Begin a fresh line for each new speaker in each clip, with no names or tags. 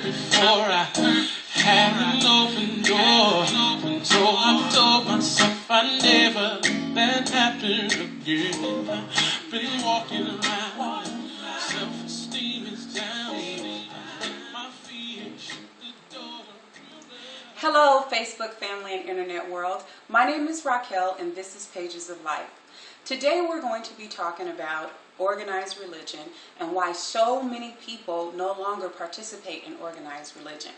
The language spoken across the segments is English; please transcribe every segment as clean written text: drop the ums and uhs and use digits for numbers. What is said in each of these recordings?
before I had an open door. So I told myself I'd never let that happen again. Been walking around, self-esteem is down, my feet shut the door.
Hello, Facebook family and internet world. My name is Raquel and this is Pages of Life. Today we're going to be talking about organized religion and why so many people no longer participate in organized religion.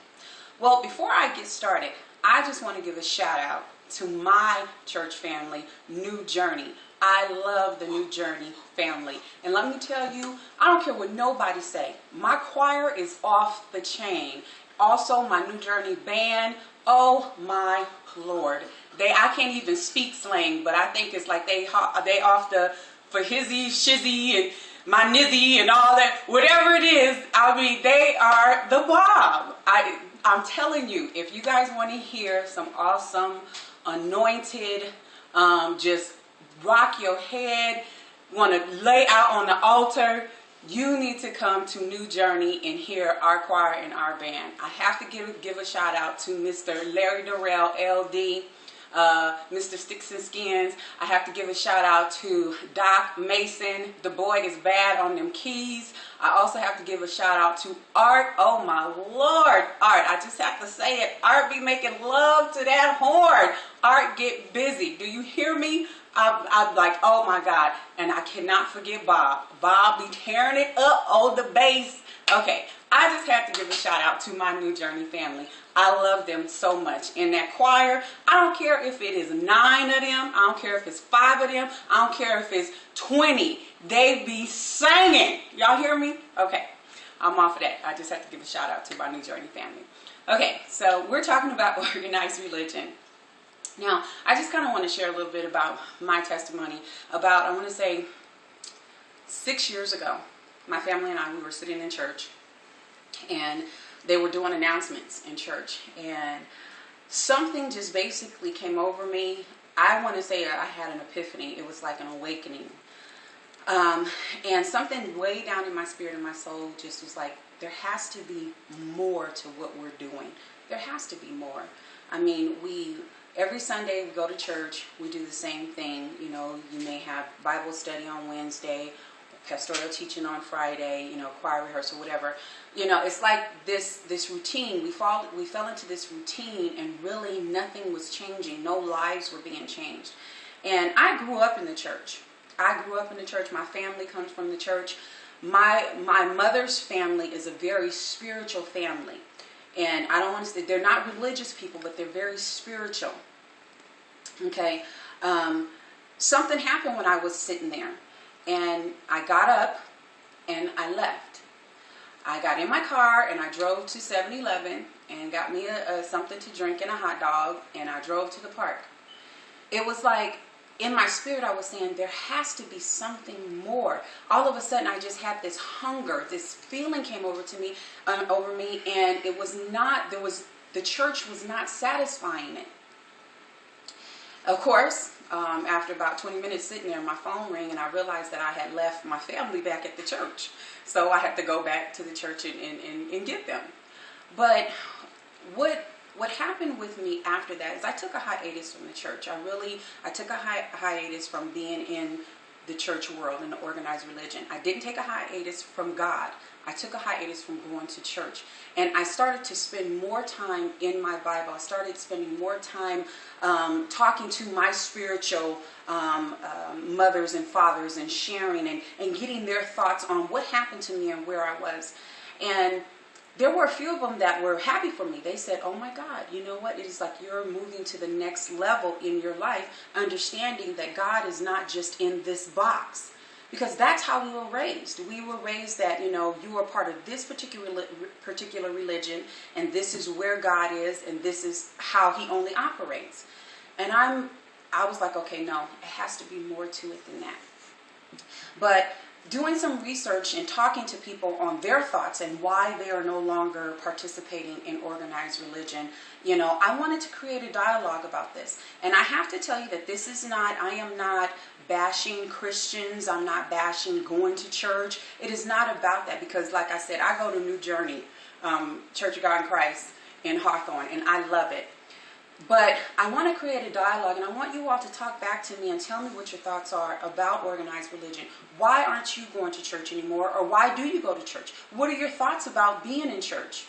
Well, before I get started, I just want to give a shout out to my church family, New Journey. I love the New Journey family. And let me tell you, I don't care what nobody say. My choir is off the chain. Also, my New Journey band, oh my Lord. I can't even speak slang, but I think it's like they off the for hizzy, shizzy, and my nizzy, and all that. Whatever it is, I mean, they are the bomb. I'm telling you, if you guys want to hear some awesome, anointed, just rock your head, want to lay out on the altar, you need to come to New Journey and hear our choir and our band. I have to give a shout out to Mr. Larry Durrell, LD, Mr. Sticks and Skins. I have to give a shout out to Doc Mason. The boy is bad on them keys. I also have to give a shout out to Art. Oh my Lord, Art. I just have to say it. Art be making love to that horn. Art, get busy. Do you hear me? I'm like, oh my God. And I cannot forget Bob. Bob be tearing it up on the bass. Okay, I just have to give a shout out to my New Journey family. I love them so much. In that choir, I don't care if it is 9 of them. I don't care if it's 5 of them. I don't care if it's 20. They be singing. Y'all hear me? Okay, I'm off of that. I just have to give a shout out to my New Journey family. Okay, so we're talking about organized religion. Now, I just kind of want to share a little bit about my testimony. I want to say 6 years ago, my family and I, we were sitting in church, and they were doing announcements in church, and something just basically came over me. I want to say I had an epiphany. It was like an awakening. And something way down in my spirit and my soul just was like, there has to be more to what we're doing. There has to be more. I mean, every Sunday we go to church, we do the same thing. You know, you may have Bible study on Wednesday, pastoral teaching on Friday, you know, choir rehearsal, whatever. You know, it's like this routine. We fell into this routine, and really nothing was changing. No lives were being changed. And I grew up in the church. My family comes from the church. My mother's family is a very spiritual family. And I don't want to say they're not religious people, but they're very spiritual. Okay. Something happened when I was sitting there. And I got up and I left. I got in my car and I drove to 7-Eleven and got me something to drink and a hot dog, and I drove to the park. It was like, in my spirit, I was saying, there has to be something more. All of a sudden, I just had this hunger, this feeling came over me, and it was not, the church was not satisfying it. Of course, after about 20 minutes sitting there, my phone rang, and I realized that I had left my family back at the church. So I had to go back to the church and get them. But what happened with me after that is I took a hiatus from the church. I took a hiatus from being in the church world, in the organized religion. I didn't take a hiatus from God. I took a hiatus from going to church. And I started to spend more time in my Bible. I started spending more time talking to my spiritual mothers and fathers, and sharing and getting their thoughts on what happened to me and where I was. And there were a few of them that were happy for me. They said, oh my God, you know what? It is like you're moving to the next level in your life, understanding that God is not just in this box. Because that's how we were raised. We were raised that, you know, you are part of this particular religion, and this is where God is, and this is how he only operates. And I was like, okay, no, it has to be more to it than that. But doing some research and talking to people on their thoughts and why they are no longer participating in organized religion, you know, I wanted to create a dialogue about this. And I have to tell you that I am not bashing Christians. I'm not bashing going to church. It is not about that, because like I said, I go to New Journey, Church of God in Christ in Hawthorne, and I love it. But I want to create a dialogue, and I want you all to talk back to me and tell me what your thoughts are about organized religion. Why aren't you going to church anymore, or why do you go to church? What are your thoughts about being in church?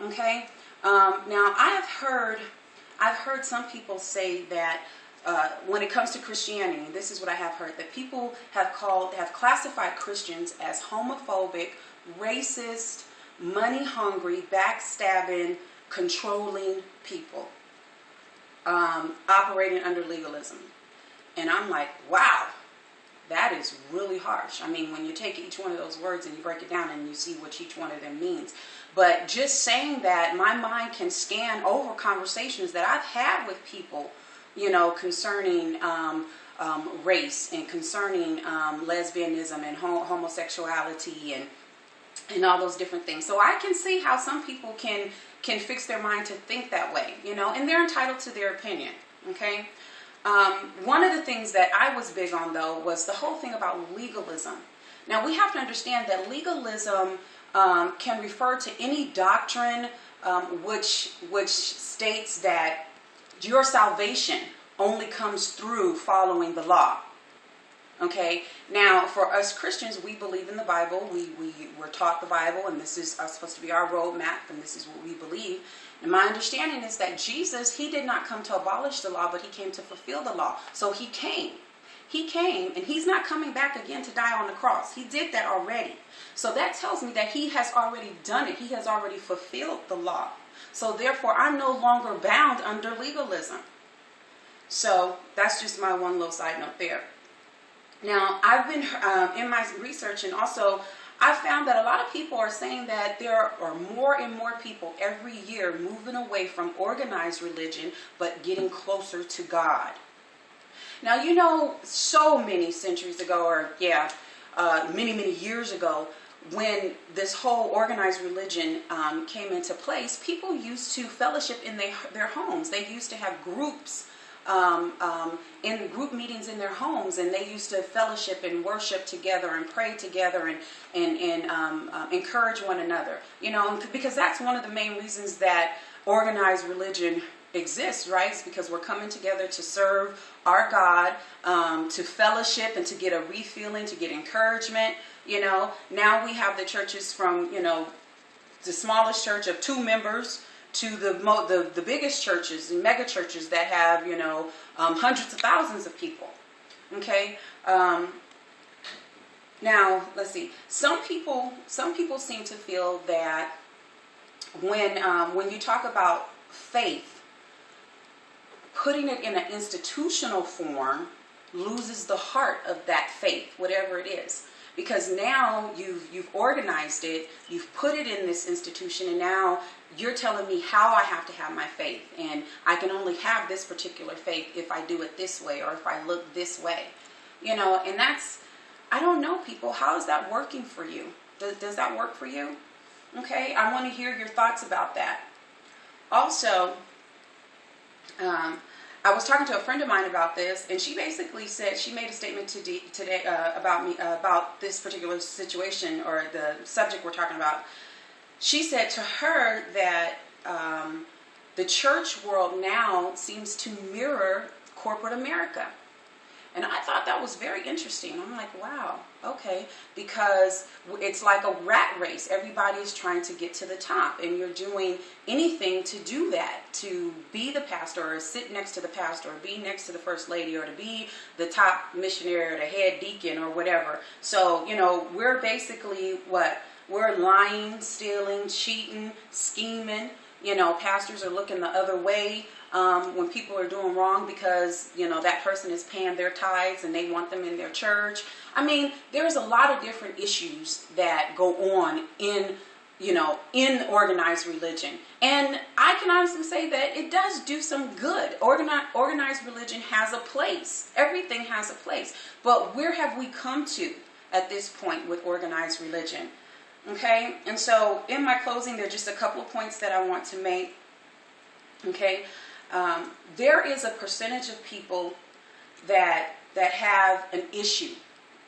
Okay. Now I've heard some people say that when it comes to Christianity, this is what I have heard, that people have classified Christians as homophobic, racist, money hungry, backstabbing, controlling people. Operating under legalism. And I'm like, wow, that is really harsh. I mean, when you take each one of those words and you break it down and you see what each one of them means. But just saying that, my mind can scan over conversations that I've had with people, concerning race, and concerning lesbianism and homosexuality and all those different things. So I can see how some people can fix their mind to think that way, and they're entitled to their opinion, okay? One of the things that I was big on, though, was the whole thing about legalism. Now, we have to understand that legalism can refer to any doctrine which states that your salvation only comes through following the law. Okay, now for us Christians, we believe in the Bible. We're taught the Bible, and this is supposed to be our roadmap, and this is what we believe. And my understanding is that Jesus, he did not come to abolish the law, but he came to fulfill the law. So he came, and he's not coming back again to die on the cross. He did that already. So that tells me that he has already done it. He has already fulfilled the law. So therefore, I'm no longer bound under legalism. So that's just my one little side note there. Now, I've been in my research, and also I found that a lot of people are saying that there are more and more people every year moving away from organized religion, but getting closer to God. Now, so many centuries ago, or many years ago, when this whole organized religion came into place, people used to fellowship in their homes. They used to have groups in group meetings in their homes, and they used to fellowship and worship together and pray together and encourage one another, because that's one of the main reasons that organized religion exists, right? It's because we're coming together to serve our God, to fellowship and to get a refilling, to get encouragement. Now we have the churches from, the smallest church of 2 members to the biggest churches, the mega churches that have, hundreds of thousands of people. Okay. Now let's see. Some people seem to feel that when you talk about faith, putting it in an institutional form loses the heart of that faith, whatever it is. Because now you've organized it, you've put it in this institution, and now you're telling me how I have to have my faith. And I can only have this particular faith if I do it this way, or if I look this way. And that's, I don't know, people, how is that working for you? Does that work for you? Okay, I want to hear your thoughts about that. Also, I was talking to a friend of mine about this, and she basically said, she made a statement today about me, about this particular situation, or the subject we're talking about. She said to her that the church world now seems to mirror corporate America. And I thought that was very interesting. I'm like, wow, okay, because it's like a rat race. Everybody is trying to get to the top, and you're doing anything to do that, to be the pastor, or sit next to the pastor, or be next to the first lady, or to be the top missionary, or the head deacon, or whatever. So, we're basically what? We're lying, stealing, cheating, scheming. Pastors are looking the other way when people are doing wrong, because that person is paying their tithes and they want them in their church. I mean, there's a lot of different issues that go on in organized religion, and I can honestly say that it does do some good. Organized religion has a place. Everything has a place, but where have we come to at this point with organized religion? Okay, and so in my closing, there are just a couple of points that I want to make. Okay, there is a percentage of people that that have an issue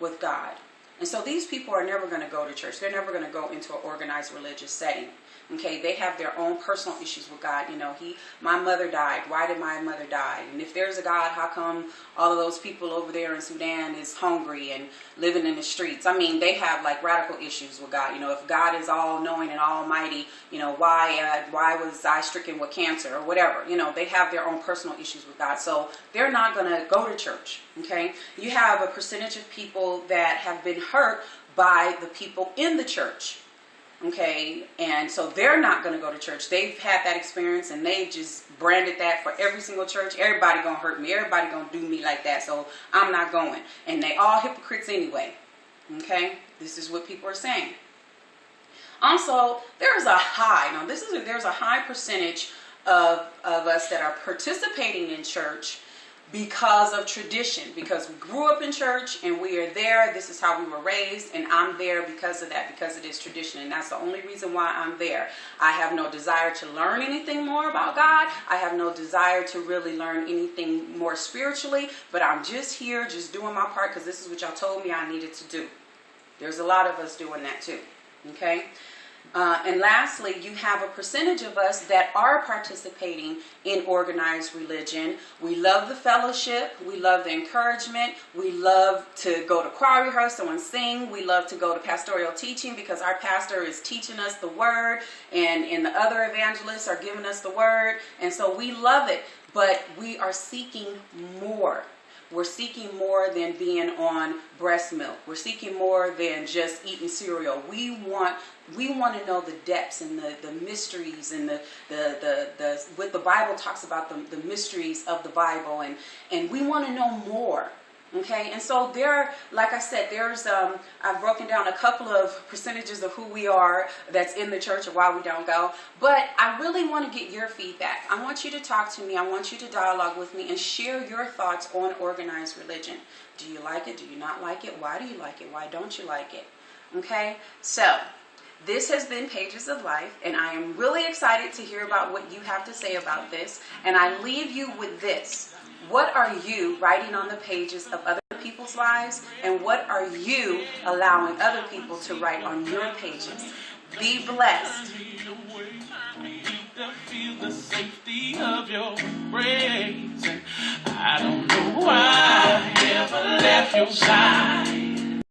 with God. And so these people are never going to go to church. They're never going to go into an organized religious setting. Okay, they have their own personal issues with God. You know, my mother died. Why did my mother die? And if there's a God, how come all of those people over there in Sudan is hungry and living in the streets? I mean, they have like radical issues with God. You know, if God is all knowing and almighty, you know, why was I stricken with cancer or whatever? You know, they have their own personal issues with God. So they're not going to go to church. Okay, you have a percentage of people that have been hurt by the people in the church. Okay, and so they're not going to go to church. They've had that experience and they just branded that for every single church. Everybody going to hurt me. Everybody going to do me like that. So I'm not going. And they all hypocrites anyway. Okay, this is what people are saying. Also, there's a high percentage of us that are participating in church because of tradition, because we grew up in church and we are there. This is how we were raised, and I'm there because of that, because it is tradition, and that's the only reason why I'm there. I have no desire to learn anything more about God. I have no desire to really learn anything more spiritually, but I'm just here, just doing my part because this is what y'all told me I needed to do. There's a lot of us doing that too. Okay? And lastly, you have a percentage of us that are participating in organized religion. We love the fellowship. We love the encouragement. We love to go to choir rehearsal and sing. We love to go to pastoral teaching because our pastor is teaching us the word, and the other evangelists are giving us the word. And so we love it, but we are seeking more. We're seeking more than being on breast milk. We're seeking more than just eating cereal. We want to know the depths and the mysteries and the what the Bible talks about, the mysteries of the Bible, and we want to know more. Okay, and so like I said, I've broken down a couple of percentages of who we are that's in the church or why we don't go. But I really want to get your feedback. I want you to talk to me. I want you to dialogue with me and share your thoughts on organized religion. Do you like it? Do you not like it? Why do you like it? Why don't you like it? Okay, so this has been Pages of Life, and I am really excited to hear about what you have to say about this. And I leave you with this. What are you writing on the pages of other people's lives, and what are you allowing other people to write on your pages? Be blessed.
Feel the safety of your praise. I don't know why I ever left your side.